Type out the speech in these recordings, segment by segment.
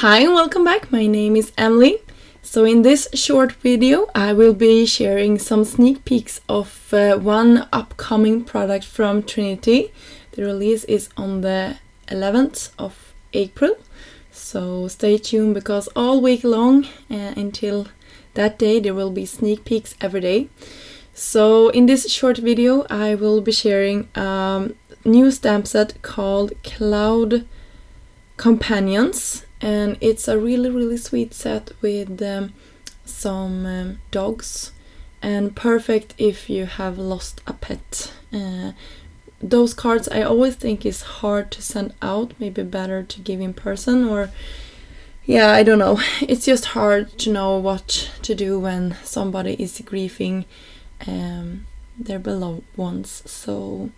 Hi and welcome back, my name is Emelie. So in this short video I will be sharing some sneak peeks of one upcoming product from Trinity. The release is on the 11th of April, so stay tuned because all week long until that day there will be sneak peeks every day. So in this short video I will be sharing a new stamp set called Cloud Companions. And it's a really sweet set with some dogs, and perfect if you have lost a pet. Those cards I always think is hard to send out, maybe better to give in person, or yeah, I don't know. It's just hard to know what to do when somebody is grieving their beloved ones. So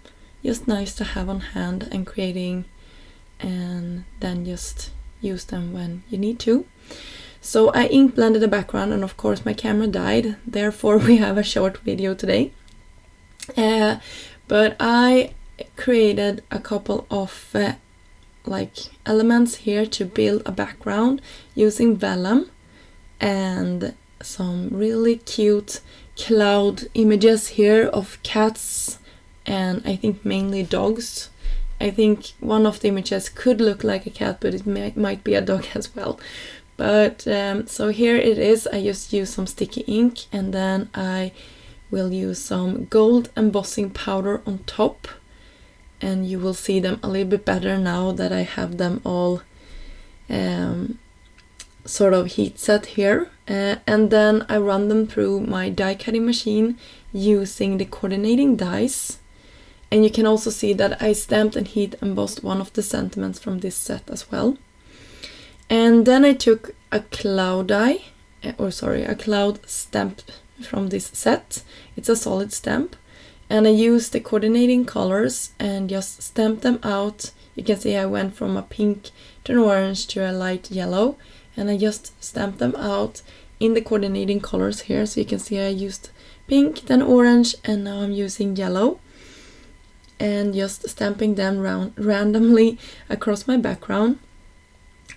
just nice to have on hand and creating, and then just use them when you need to. So I ink blended the background, and of course my camera died, therefore we have a short video today. But I created a couple of like elements here to build a background using vellum and some really cute cloud images here of cats and I think mainly dogs. I think one of the images could look like a cat, but it might be a dog as well. But so here it is. I just use some sticky ink, and then I will use some gold embossing powder on top, and you will see them a little bit better now that I have them all sort of heat set here. And then I run them through my die cutting machine using the coordinating dies. And you can also see that I stamped and heat embossed one of the sentiments from this set as well. And then I took a cloud die, a cloud stamp from this set. It's a solid stamp. And I used the coordinating colors and just stamped them out. You can see I went from a pink to an orange to a light yellow. And I just stamped them out in the coordinating colors here. So you can see I used pink, then orange, and now I'm using yellow. And just stamping them randomly across my background.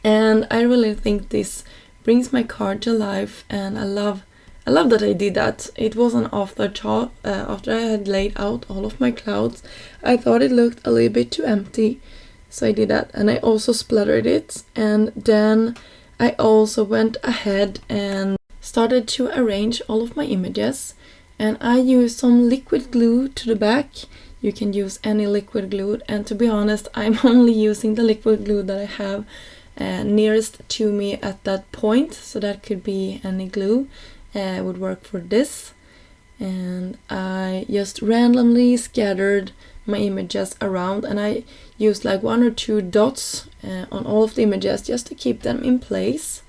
And I really think this brings my card to life, and I love that I did that. It was an afterthought after I had laid out all of my clouds. I thought it looked a little bit too empty, so I did that, and I also splattered it. And then I also went ahead and started to arrange all of my images, and I used some liquid glue to the back. You can use any liquid glue, and to be honest, I'm only using the liquid glue that I have nearest to me at that point, so that could be any glue would work for this. And I just randomly scattered my images around, and I used like 1 or 2 dots on all of the images just to keep them in place.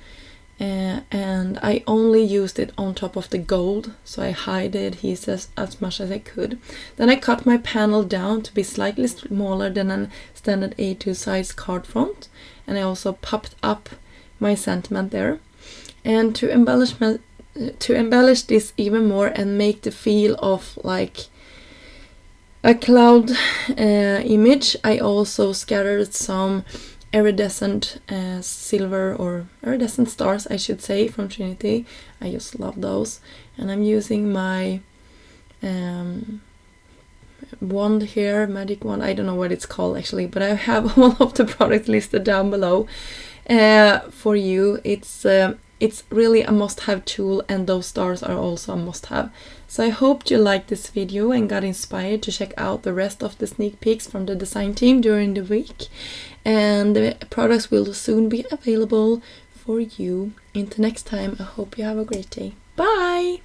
And I only used it on top of the gold, so I hid the adhesives as much as I could. Then I cut my panel down to be slightly smaller than a standard A2 size card front, and I also popped up my sentiment there. And to embellish this even more and make the feel of like a cloud image, I also scattered some iridescent silver, or iridescent stars I should say, from Trinity. I just love those. And I'm using my wand here, magic wand, I don't know what it's called actually, but I have all of the products listed down below for you. It's really a must-have tool, and those stars are also a must-have. So I hope you liked this video and got inspired to check out the rest of the sneak peeks from the design team during the week. And the products will soon be available for you. Until next time, I hope you have a great day. Bye!